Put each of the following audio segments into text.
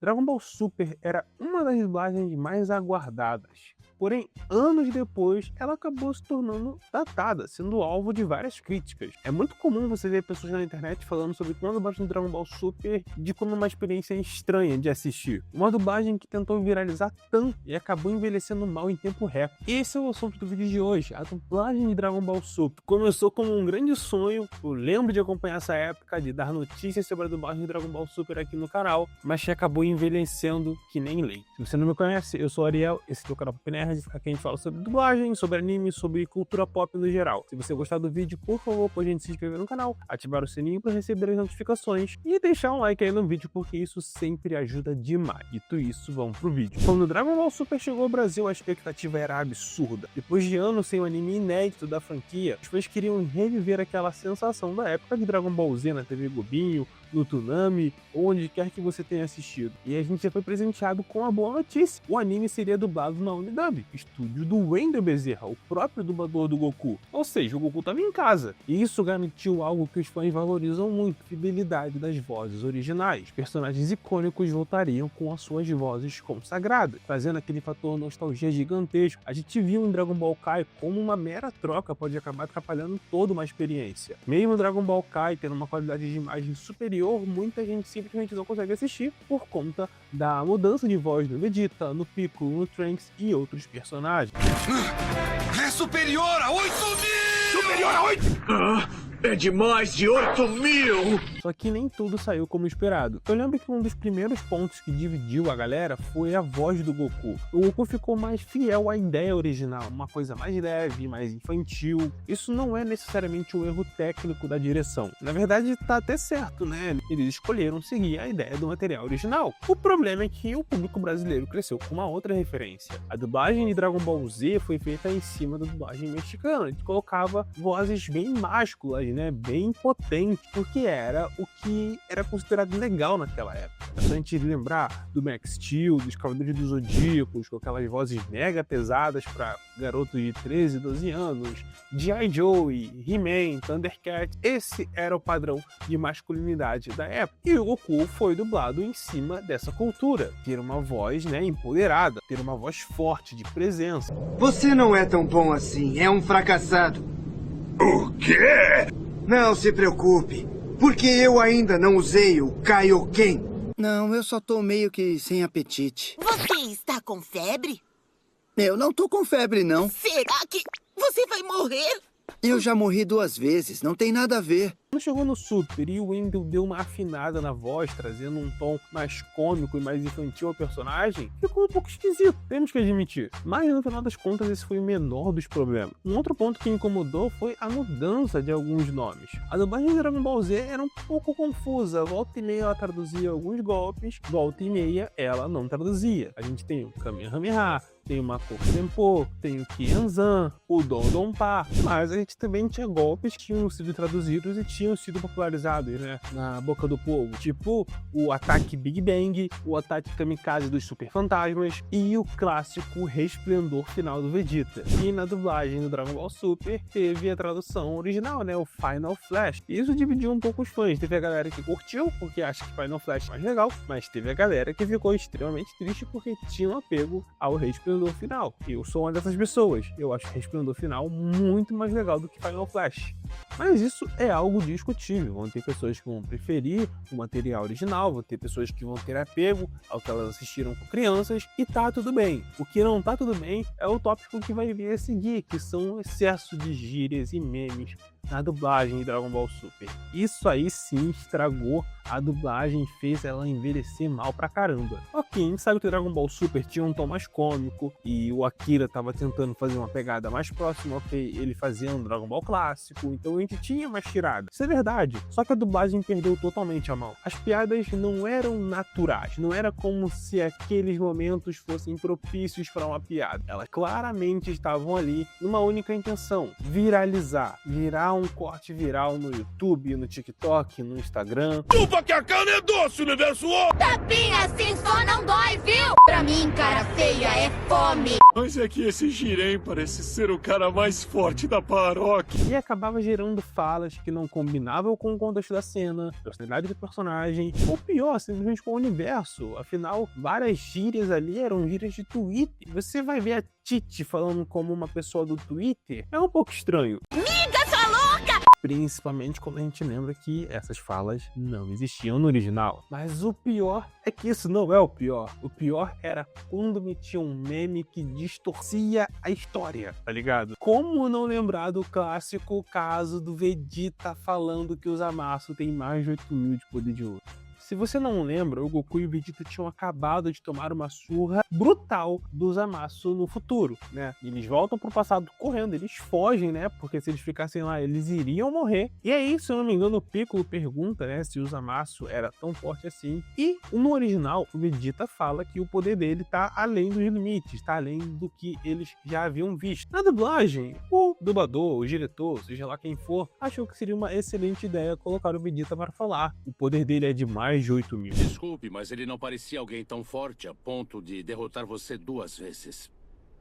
Dragon Ball Super era uma das dublagens mais aguardadas. Porém, anos depois, ela acabou se tornando datada, sendo alvo de várias críticas. É muito comum você ver pessoas na internet falando sobre uma dublagem do Dragon Ball Super de como uma experiência estranha de assistir. Uma dublagem que tentou viralizar tanto e acabou envelhecendo mal em tempo recorde. Esse é o assunto do vídeo de hoje, a dublagem de Dragon Ball Super. Começou como um grande sonho, eu lembro de acompanhar essa época, de dar notícias sobre a dublagem de Dragon Ball Super aqui no canal, mas que acabou envelhecendo que nem lei. Se você não me conhece, eu sou o Ariel, esse aqui é o canal Papo Nerd. Aqui a gente fala sobre dublagem, sobre anime, sobre cultura pop no geral. Se você gostar do vídeo, por favor, pode se inscrever no canal, ativar o sininho para receber as notificações e deixar um like aí no vídeo, porque isso sempre ajuda demais. Dito isso, vamos pro vídeo. Quando Dragon Ball Super chegou ao Brasil, a expectativa era absurda. Depois de anos sem um anime inédito da franquia, os fãs queriam reviver aquela sensação da época de Dragon Ball Z na TV Globinho, no Toonami, ou onde quer que você tenha assistido. E a gente já foi presenteado com a boa notícia: o anime seria dublado na Unidub, estúdio do Wendel Bezerra, o próprio dublador do Goku. Ou seja, o Goku estava em casa. E isso garantiu algo que os fãs valorizam muito: a fidelidade das vozes originais. Personagens icônicos voltariam com as suas vozes consagradas, trazendo aquele fator nostalgia gigantesco. A gente viu em Dragon Ball Kai como uma mera troca pode acabar atrapalhando toda uma experiência. Mesmo Dragon Ball Kai tendo uma qualidade de imagem superior, muita gente simplesmente não consegue assistir por conta da mudança de voz no Vegeta, no Piccolo, no Trunks e outros personagens. É superior a 8.000! Superior a 8! É de mais de 8.000! Só que nem tudo saiu como esperado. Eu lembro que um dos primeiros pontos que dividiu a galera foi a voz do Goku. O Goku ficou mais fiel à ideia original, uma coisa mais leve, mais infantil. Isso não é necessariamente um erro técnico da direção. Na verdade, tá até certo, né? Eles escolheram seguir a ideia do material original. O problema é que o público brasileiro cresceu com uma outra referência. A dublagem de Dragon Ball Z foi feita em cima da dublagem mexicana. A gente colocava vozes bem másculas, né, bem potente, porque era o que era considerado legal naquela época. É só a gente lembrar do Max Steel, dos Cavaleiros dos Zodíacos, com aquelas vozes mega pesadas para garotos de 13, 12 anos, G.I. Joe, He-Man, Thundercat. Esse era o padrão de masculinidade da época. E o Goku foi dublado em cima dessa cultura. Ter uma voz, né, empoderada, ter uma voz forte, de presença. Você não é tão bom assim, é um fracassado. O quê? Não se preocupe, porque eu ainda não usei o Kaioken. Não, eu só tô meio que sem apetite. Você está com febre? Eu não tô com febre, não. Será que você vai morrer? Eu já morri 2 vezes, não tem nada a ver. Quando chegou no Super e o Wendel deu uma afinada na voz, trazendo um tom mais cômico e mais infantil ao personagem, ficou um pouco esquisito, temos que admitir. Mas no final das contas esse foi o menor dos problemas. Um outro ponto que incomodou foi a mudança de alguns nomes. A dublagem de Dragon Ball Z era um pouco confusa, volta e meia ela traduzia alguns golpes, volta e meia ela não traduzia. A gente tem o Kamehameha, tem o Mako Senpo, tem o Kianzan, o Dondonpa, mas a gente também tinha golpes que tinham sido traduzidos e tinham sido popularizados, né, na boca do povo, tipo o ataque Big Bang, o ataque Kamikaze dos Super Fantasmas e o clássico Resplendor final do Vegeta. E na dublagem do Dragon Ball Super teve a tradução original, né, o Final Flash. E isso dividiu um pouco os fãs. Teve a galera que curtiu porque acha que Final Flash é mais legal, mas teve a galera que ficou extremamente triste porque tinha um apego ao Resplendor final. Eu sou uma dessas pessoas. Eu acho Resplendor final muito mais legal do que Final Flash. Mas isso é algo discutível. Vão ter pessoas que vão preferir o material original, vão ter pessoas que vão ter apego ao que elas assistiram com crianças, e tá tudo bem. O que não tá tudo bem é o tópico que vai vir a seguir, que são o excesso de gírias e memes na dublagem de Dragon Ball Super. Isso aí sim estragou a dublagem, fez ela envelhecer mal pra caramba. Ok, a gente sabe que o Dragon Ball Super tinha um tom mais cômico e o Akira tava tentando fazer uma pegada mais próxima ao que ele fazia no Dragon Ball clássico, então a gente tinha mais tirada. Isso é verdade, só que a dublagem perdeu totalmente a mão. As piadas não eram naturais, não era como se aqueles momentos fossem propícios para uma piada. Elas claramente estavam ali numa única intenção: viralizar, virar um corte viral no YouTube, no TikTok, no Instagram. Chupa que a cana é doce, universo! Tapinha assim só não dói, viu? Pra mim, cara feia é fome. Mas é que esse Jiren parece ser o cara mais forte da paróquia. E acabava gerando falas que não combinavam com o contexto da cena, personalidade do personagem, ou pior, simplesmente com o universo. Afinal, várias gírias ali eram gírias de Twitter. Você vai ver a Titi falando como uma pessoa do Twitter, é um pouco estranho. Miga, sua louca! Principalmente quando a gente lembra que essas falas não existiam no original. Mas o pior é que isso não é o pior. O pior era quando metia um meme que distorcia a história, tá ligado? Como não lembrar do clássico caso do Vegeta falando que o Zamasu tem mais de 8.000 de poder de luta? Se você não lembra, o Goku e o Vegeta tinham acabado de tomar uma surra brutal do Zamasu no futuro, né? Eles voltam pro passado correndo, eles fogem, né? Porque se eles ficassem lá, eles iriam morrer. E aí, se eu não me engano, o Piccolo pergunta, né, se o Zamasu era tão forte assim. E no original, o Vegeta fala que o poder dele tá além dos limites, tá além do que eles já haviam visto. Na dublagem, o dublador, o diretor, seja lá quem for, achou que seria uma excelente ideia colocar o Vegeta para falar. O poder dele é de mais de 8.000. Desculpe, mas ele não parecia alguém tão forte a ponto de derrotar você 2 vezes.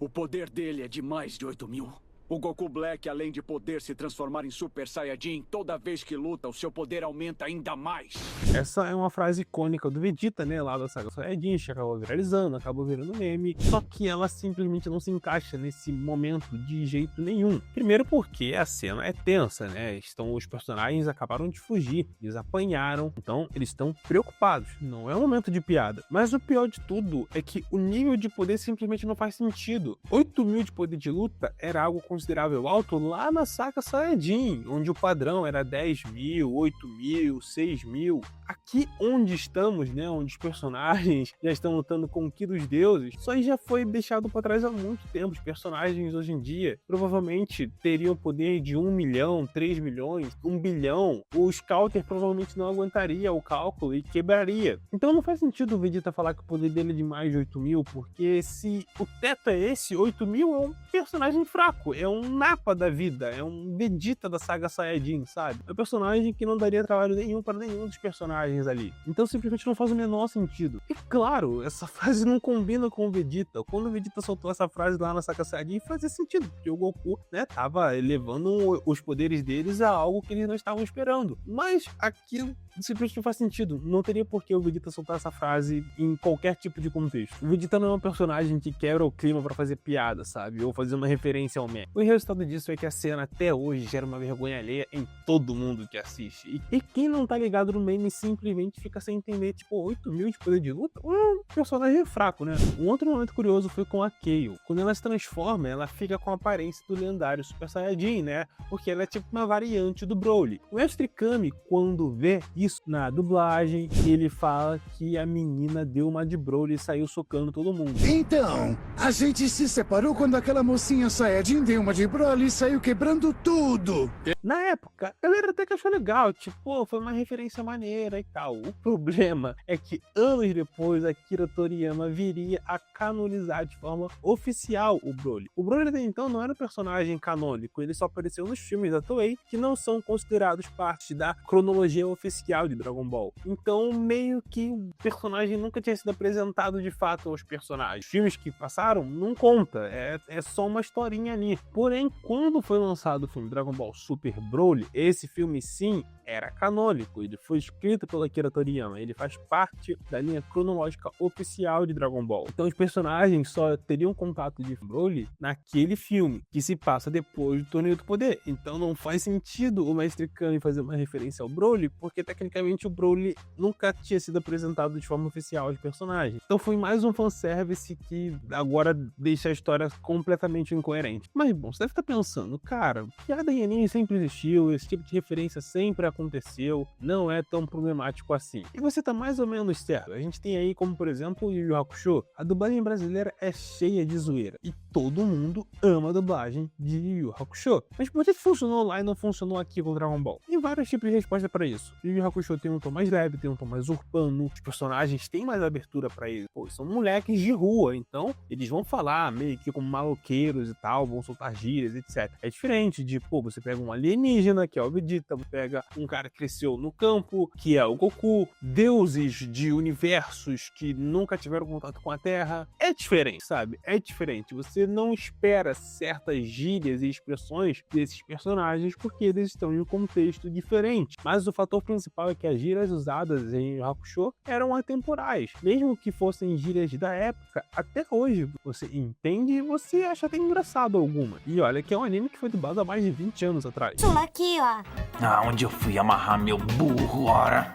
O poder dele é de mais de 8.000. O Goku Black, além de poder se transformar em Super Saiyajin, toda vez que luta, o seu poder aumenta ainda mais. Essa é uma frase icônica do Vegeta, né, lá da saga Saiyajin, que acabou viralizando, acabou virando meme, só que ela simplesmente não se encaixa nesse momento de jeito nenhum. Primeiro porque a cena é tensa, né, os personagens acabaram de fugir, eles apanharam, então eles estão preocupados, não é um momento de piada. Mas o pior de tudo é que o nível de poder simplesmente não faz sentido. 8.000 de poder de luta era algo considerável alto lá na saga Saiyajin, onde o padrão era 10.000, 8.000, 6.000. Aqui onde estamos, né, onde os personagens já estão lutando com o Ki dos deuses, isso aí já foi deixado para trás há muito tempo. Os personagens hoje em dia provavelmente teriam poder de 1 milhão, 3 milhões, 1 bilhão. O Scouter provavelmente não aguentaria o cálculo e quebraria. Então não faz sentido o Vegeta falar que o poder dele é de mais de 8.000, porque se o teto é esse, 8.000 é um personagem fraco, é um Nappa da vida, é um Vegeta da saga Saiyajin, sabe? É um personagem que não daria trabalho nenhum para nenhum dos personagens ali. Então simplesmente não faz o menor sentido. E claro, essa frase não combina com o Vegeta. Quando o Vegeta soltou essa frase lá na saga Saiyajin, fazia sentido, porque o Goku, né, tava elevando os poderes deles a algo que eles não estavam esperando. Mas aquilo simplesmente não faz sentido. Não teria por que o Vegeta soltar essa frase em qualquer tipo de contexto. O Vegeta não é um personagem que quebra o clima pra fazer piada, sabe? Ou fazer uma referência ao meme. O resultado disso é que a cena até hoje gera uma vergonha alheia em todo mundo que assiste. E quem não tá ligado no meme simplesmente fica sem entender, tipo, 8.000 de poder de luta? Um personagem fraco, né? Um outro momento curioso foi com a Kayle. Quando ela se transforma, ela fica com a aparência do lendário Super Saiyajin, né? Porque ela é tipo uma variante do Broly. O Mestre Kami, quando vê isso na dublagem, ele fala que a menina deu uma de Broly e saiu socando todo mundo. Então, a gente se separou quando aquela mocinha Saiyajin deu uma de Broly e saiu quebrando tudo. Na época, a galera até que achou legal, tipo, pô, foi uma referência maneira e tal. O problema é que anos depois, Akira Toriyama viria a canonizar de forma oficial o Broly. O Broly até então não era um personagem canônico, ele só apareceu nos filmes da Toei, que não são considerados parte da cronologia oficial de Dragon Ball. Então, meio que o personagem nunca tinha sido apresentado de fato aos personagens. Os filmes que passaram não conta, é só uma historinha ali. Porém, quando foi lançado o filme Dragon Ball Super Broly, esse filme sim era canônico, ele foi escrito pelo Akira Toriyama, ele faz parte da linha cronológica oficial de Dragon Ball. Então os personagens só teriam contato de Broly naquele filme, que se passa depois do Torneio do Poder. Então não faz sentido o Mestre Kami fazer uma referência ao Broly, porque tecnicamente o Broly nunca tinha sido apresentado de forma oficial aos personagens. Então foi mais um fanservice que agora deixa a história completamente incoerente. Mas bom, você deve estar pensando, cara, piada em anime sempre existiu, esse tipo de referência sempre aconteceu, não é tão problemático assim. E você tá mais ou menos certo. A gente tem aí como, por exemplo, o Yu Yu Hakusho. A dublagem brasileira é cheia de zoeira e todo mundo ama a dublagem de Yu Yu Hakusho. Mas por que funcionou lá e não funcionou aqui com Dragon Ball? Tem vários tipos de resposta para isso. O Yu Yu Hakusho tem um tom mais leve, tem um tom mais urbano, os personagens têm mais abertura para eles. Pô, são moleques de rua, então eles vão falar meio que como maloqueiros e tal, vão soltar gírias, etc. É diferente de, pô, você pega um alienígena, que é o Vegeta, você pega um um cara que cresceu no campo, que é o Goku, deuses de universos que nunca tiveram contato com a Terra. É diferente, sabe? É diferente. Você não espera certas gírias e expressões desses personagens porque eles estão em um contexto diferente. Mas o fator principal é que as gírias usadas em Hakusho eram atemporais. Mesmo que fossem gírias da época, até hoje você entende e você acha até engraçado alguma. E olha que é um anime que foi dublado há mais de 20 anos atrás. Aqui, ó. Onde eu fui amarrar meu burro, ora?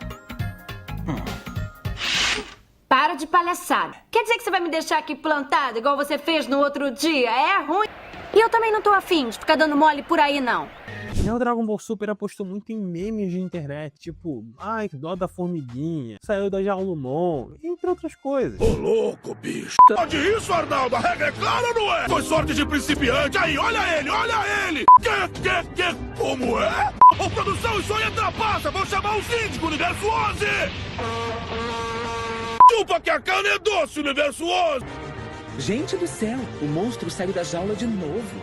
Para de palhaçada. Quer dizer que você vai me deixar aqui plantado igual você fez no outro dia? É ruim. E eu também não tô afim de ficar dando mole por aí, não. E o Dragon Ball Super apostou muito em memes de internet, tipo, ai, que dó da formiguinha, saiu da Jaulumon, entre outras coisas. Ô, louco, bicho. Pode isso, Arnaldo? A regra é clara ou não é? Foi sorte de principiante. Aí, olha ele, olha ele. Que? Como é? Ô, produção, isso aí é trapaça. Vou chamar o síndico, Universo 11. Chupa que a cana é doce, Universo 11. Gente do céu, o monstro saiu da jaula de novo.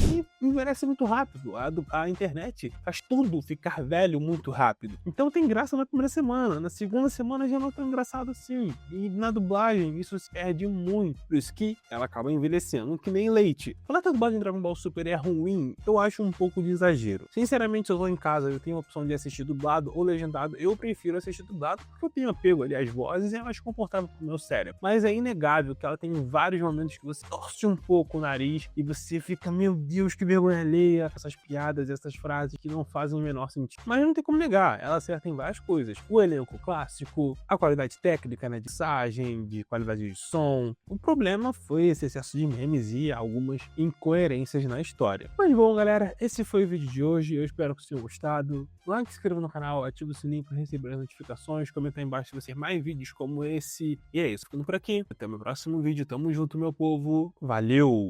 E envelhece muito rápido. A internet faz tudo ficar velho muito rápido. Então tem graça na primeira semana. Na segunda semana já não é tão engraçado assim. E na dublagem isso se perde muito. Por isso que ela acaba envelhecendo que nem leite. Falar que a dublagem de Dragon Ball Super é ruim, eu acho um pouco de exagero. Sinceramente, se eu tô em casa eu tenho a opção de assistir dublado ou legendado, eu prefiro assistir dublado porque eu tenho apego ali às vozes e é mais confortável pro meu cérebro. Mas é inegável que ela tem vários momentos que você torce um pouco o nariz e você fica, meu Deus, que vergonha alheia, essas piadas, essas frases que não fazem o menor sentido. Mas não tem como negar, ela acerta em várias coisas. O elenco clássico, a qualidade técnica, né, de mixagem, de qualidade de som. O problema foi esse excesso de memes e algumas incoerências na história. Mas bom, galera, esse foi o vídeo de hoje. Eu espero que vocês tenham gostado. Like, se inscreva no canal, ative o sininho para receber as notificações, comenta aí embaixo se você quer mais vídeos como esse. E é isso, ficando por aqui. Até o meu próximo vídeo. Tamo junto, meu povo. Valeu!